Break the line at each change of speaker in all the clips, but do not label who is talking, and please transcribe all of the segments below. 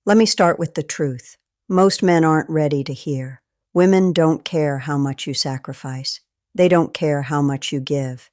Let me start with the truth. Most men aren't ready to hear. Women don't care how much you sacrifice. They don't care how much you give.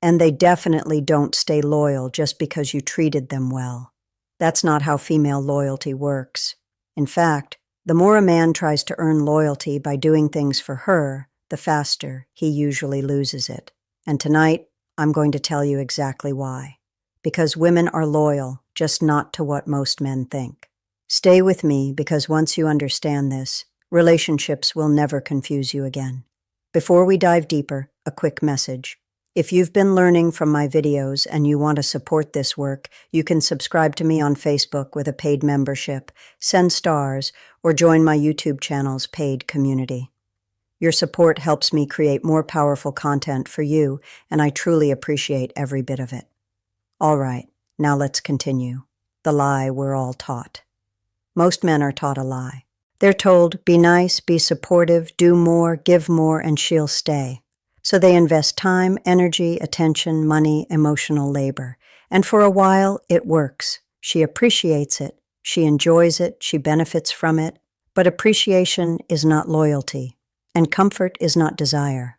And they definitely don't stay loyal just because you treated them well. That's not how female loyalty works. In fact, the more a man tries to earn loyalty by doing things for her, the faster he usually loses it. And tonight, I'm going to tell you exactly why. Because women are loyal, just not to what most men think. Stay with me, because once you understand this, relationships will never confuse you again. Before we dive deeper, a quick message. If you've been learning from my videos and you want to support this work, you can subscribe to me on Facebook with a paid membership, send stars, or join my YouTube channel's paid community. Your support helps me create more powerful content for you, and I truly appreciate every bit of it. All right, now let's continue. The lie we're all taught. Most men are taught a lie. They're told, be nice, be supportive, do more, give more, and she'll stay. So they invest time, energy, attention, money, emotional labor. And for a while, it works. She appreciates it. She enjoys it. She benefits from it. But appreciation is not loyalty, and comfort is not desire.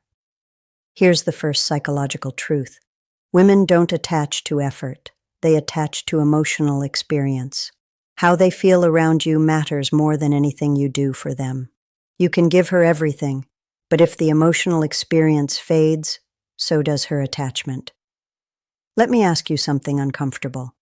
Here's the first psychological truth. Women don't attach to effort. They attach to emotional experience. How they feel around you matters more than anything you do for them. You can give her everything, but if the emotional experience fades, so does her attachment. Let me ask you something uncomfortable.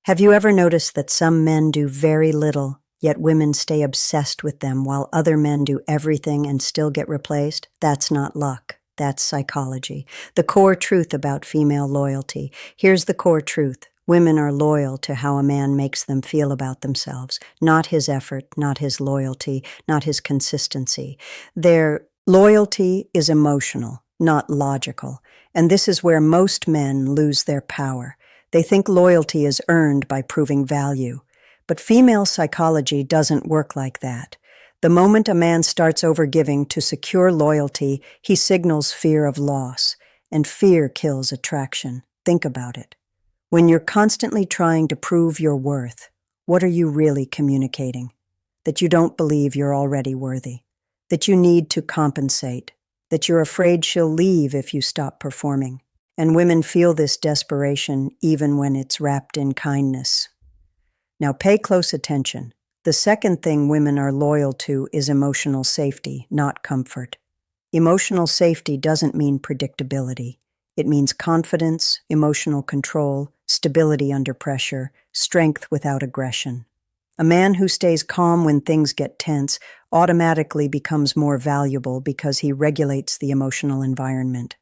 Have you ever noticed that some men do very little, yet women stay obsessed with them while other men do everything and still get replaced? That's not luck. That's psychology. The core truth about female loyalty. Here's the core truth. Women are loyal to how a man makes them feel about themselves, not his effort, not his loyalty, not his consistency. Their loyalty is emotional, not logical, and this is where most men lose their power. They think loyalty is earned by proving value, but female psychology doesn't work like that. The moment a man starts overgiving to secure loyalty, he signals fear of loss, and fear kills attraction. Think about it. When you're constantly trying to prove your worth, what are you really communicating? That you don't believe you're already worthy, that you need to compensate, that you're afraid she'll leave if you stop performing. And women feel this desperation even when it's wrapped in kindness. Now pay close attention. The second thing women are loyal to is emotional safety, not comfort. Emotional safety doesn't mean predictability. It means confidence, emotional control, stability under pressure, strength without aggression. A man who stays calm when things get tense automatically becomes more valuable because he regulates the emotional environment.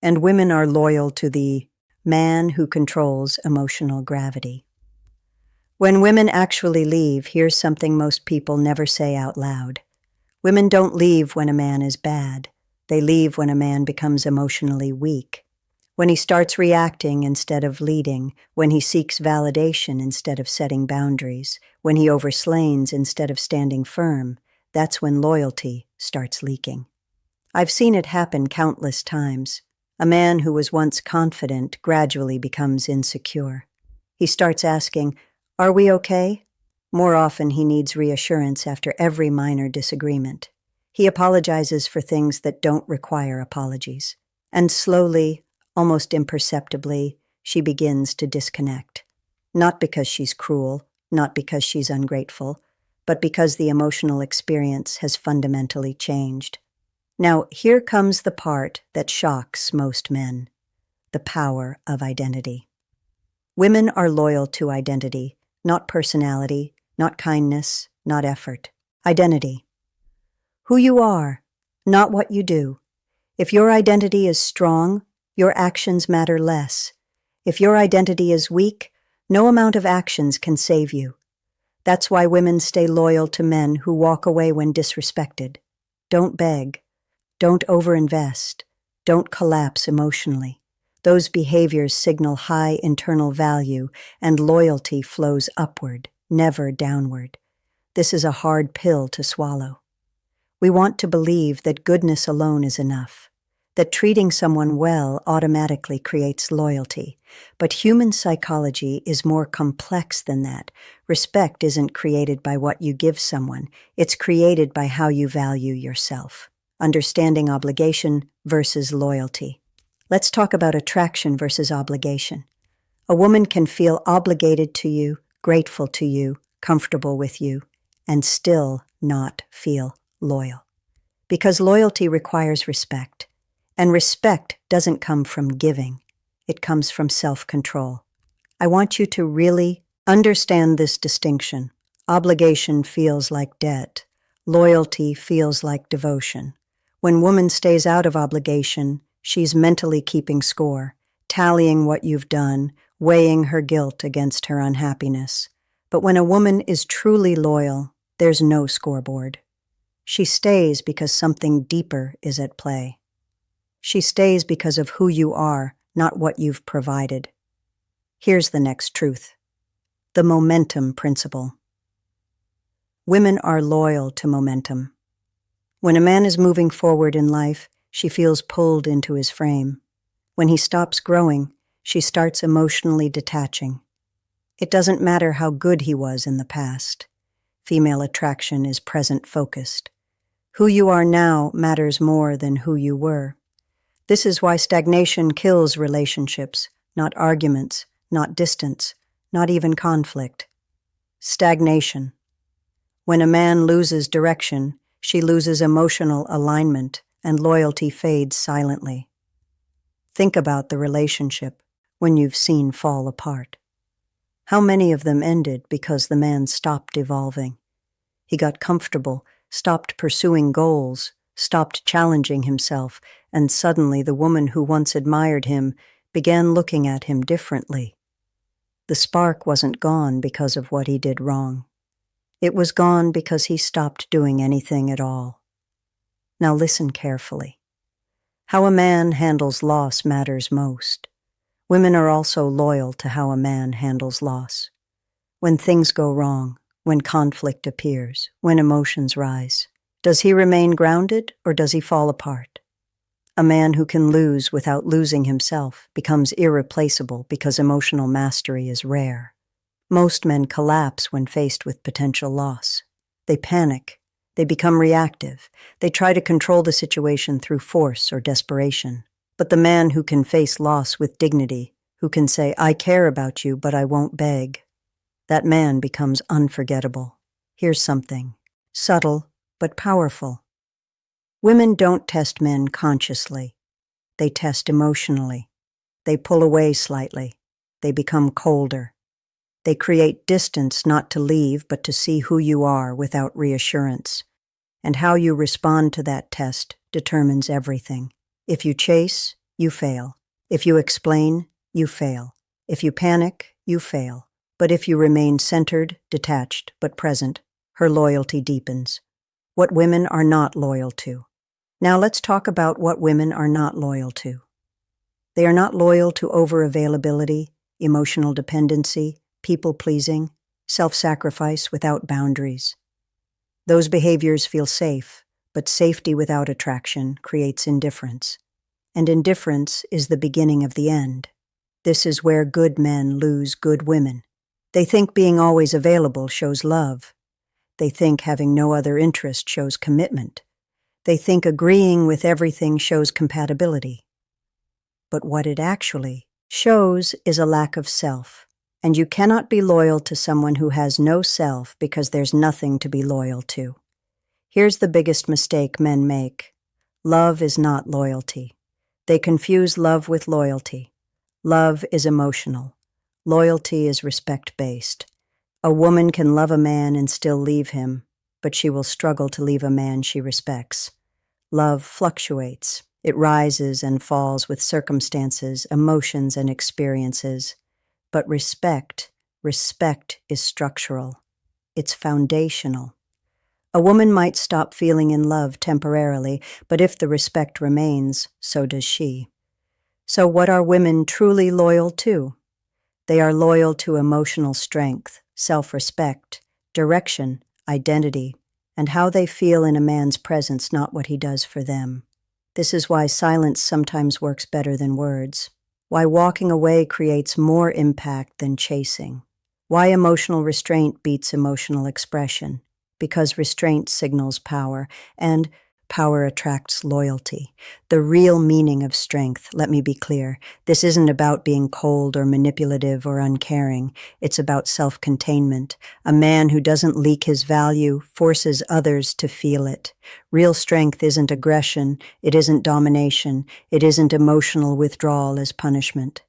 And women are loyal to the man who controls emotional gravity. When women actually leave, here's something most people never say out loud. Women don't leave when a man is bad. They leave when a man becomes emotionally weak. When he starts reacting instead of leading, when he seeks validation instead of setting boundaries, when he overslains instead of standing firm, that's when loyalty starts leaking. I've seen it happen countless times. A man who was once confident gradually becomes insecure. He starts asking, "Are we okay?" More often he needs reassurance after every minor disagreement. He apologizes for things that don't require apologies. And slowly, almost imperceptibly, she begins to disconnect. Not because she's cruel, not because she's ungrateful, but because the emotional experience has fundamentally changed. Now, here comes the part that shocks most men: the power of identity. Women are loyal to identity, not personality, not kindness, not effort. Identity. Who you are, not what you do. If your identity is strong, your actions matter less. If your identity is weak, no amount of actions can save you. That's why women stay loyal to men who walk away when disrespected. Don't beg. Don't overinvest. Don't collapse emotionally. Those behaviors signal high internal value, and loyalty flows upward, never downward. This is a hard pill to swallow. We want to believe that goodness alone is enough, that treating someone well automatically creates loyalty. But human psychology is more complex than that. Respect isn't created by what you give someone, it's created by how you value yourself. Understanding obligation versus loyalty. Let's talk about attraction versus obligation. A woman can feel obligated to you, grateful to you, comfortable with you, and still not feel loyal. Because loyalty requires respect. And respect doesn't come from giving. It comes from self-control. I want you to really understand this distinction. Obligation feels like debt. Loyalty feels like devotion. When woman stays out of obligation, she's mentally keeping score, tallying what you've done, weighing her guilt against her unhappiness. But when a woman is truly loyal, there's no scoreboard. She stays because something deeper is at play. She stays because of who you are, not what you've provided. Here's the next truth. The momentum principle. Women are loyal to momentum. When a man is moving forward in life, she feels pulled into his frame. When he stops growing, she starts emotionally detaching. It doesn't matter how good he was in the past. Female attraction is present-focused. Who you are now matters more than who you were. This is why stagnation kills relationships, not arguments, not distance, not even conflict. Stagnation. When a man loses direction, she loses emotional alignment, and loyalty fades silently. Think about the relationship when you've seen fall apart. How many of them ended because the man stopped evolving? He got comfortable, stopped pursuing goals, stopped challenging himself, and suddenly the woman who once admired him began looking at him differently. The spark wasn't gone because of what he did wrong. It was gone because he stopped doing anything at all. Now listen carefully. How a man handles loss matters most. Women are also loyal to how a man handles loss. When things go wrong, when conflict appears, when emotions rise, does he remain grounded or does he fall apart? A man who can lose without losing himself becomes irreplaceable because emotional mastery is rare. Most men collapse when faced with potential loss. They panic. They become reactive. They try to control the situation through force or desperation. But the man who can face loss with dignity, who can say, "I care about you, but I won't beg," that man becomes unforgettable. Here's something subtle but powerful. Women don't test men consciously. They test emotionally. They pull away slightly. They become colder. They create distance not to leave, but to see who you are without reassurance. And how you respond to that test determines everything. If you chase, you fail. If you explain, you fail. If you panic, you fail. But if you remain centered, detached, but present, her loyalty deepens. What women are not loyal to. Now let's talk about what women are not loyal to. They are not loyal to over-availability, emotional dependency, people-pleasing, self-sacrifice without boundaries. Those behaviors feel safe, but safety without attraction creates indifference. And indifference is the beginning of the end. This is where good men lose good women. They think being always available shows love. They think having no other interest shows commitment. They think agreeing with everything shows compatibility. But what it actually shows is a lack of self. And you cannot be loyal to someone who has no self because there's nothing to be loyal to. Here's the biggest mistake men make. Love is not loyalty. They confuse love with loyalty. Love is emotional. Loyalty is respect-based. A woman can love a man and still leave him, but she will struggle to leave a man she respects. Love fluctuates. It rises and falls with circumstances, emotions, and experiences. But respect is structural. It's foundational. A woman might stop feeling in love temporarily, but if the respect remains, so does she. So what are women truly loyal to? They are loyal to emotional strength, self-respect, direction, identity, and how they feel in a man's presence, not what he does for them. This is why silence sometimes works better than words, why walking away creates more impact than chasing, why emotional restraint beats emotional expression, because restraint signals power, and power attracts loyalty. The real meaning of strength, let me be clear, this isn't about being cold or manipulative or uncaring. It's about self-containment. A man who doesn't leak his value forces others to feel it. Real strength isn't aggression, it isn't domination, it isn't emotional withdrawal as punishment.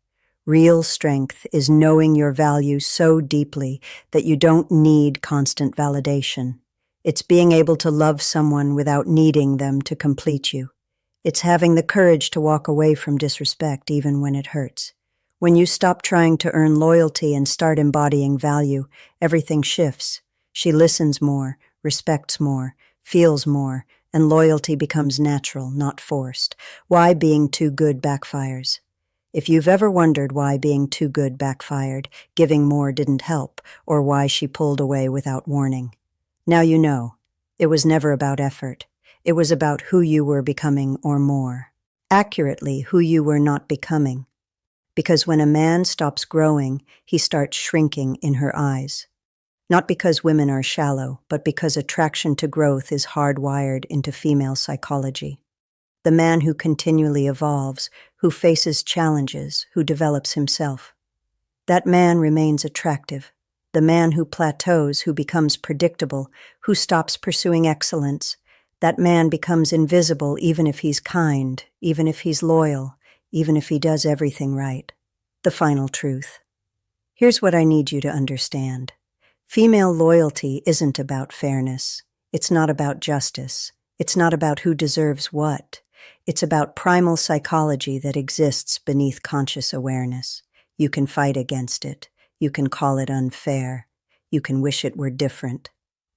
Real strength is knowing your value so deeply that you don't need constant validation. It's being able to love someone without needing them to complete you. It's having the courage to walk away from disrespect even when it hurts. When you stop trying to earn loyalty and start embodying value, everything shifts. She listens more, respects more, feels more, and loyalty becomes natural, not forced. Why being too good backfires? If you've ever wondered why being too good backfired, giving more didn't help, or why she pulled away without warning, now you know. It was never about effort. It was about who you were becoming or more. Accurately, who you were not becoming. Because when a man stops growing, he starts shrinking in her eyes. Not because women are shallow, but because attraction to growth is hardwired into female psychology. The man who continually evolves, who faces challenges, who develops himself. That man remains attractive. The man who plateaus, who becomes predictable, who stops pursuing excellence, that man becomes invisible even if he's kind, even if he's loyal, even if he does everything right. The final truth. Here's what I need you to understand. Female loyalty isn't about fairness. It's not about justice. It's not about who deserves what. It's about primal psychology that exists beneath conscious awareness. You can fight against it. You can call it unfair. You can wish it were different.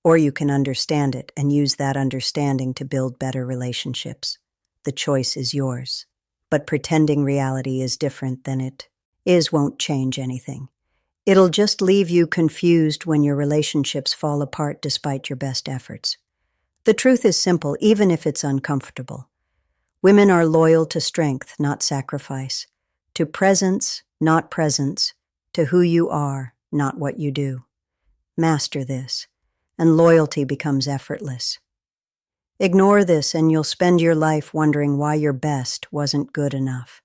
Or you can understand it and use that understanding to build better relationships. The choice is yours. But pretending reality is different than it is won't change anything. It'll just leave you confused when your relationships fall apart despite your best efforts. The truth is simple, even if it's uncomfortable. Women are loyal to strength, not sacrifice. To presence, not presence. To who you are, not what you do. Master this, and loyalty becomes effortless. Ignore this and you'll spend your life wondering why your best wasn't good enough.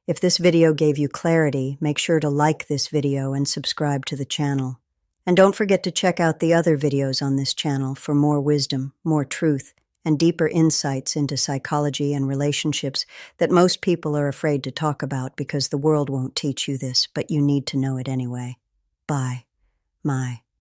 If this video gave you clarity, make sure to like this video and subscribe to the channel. And don't forget to check out the other videos on this channel for more wisdom, more truth, and deeper insights into psychology and relationships that most people are afraid to talk about because the world won't teach you this, but you need to know it anyway. Bye. My.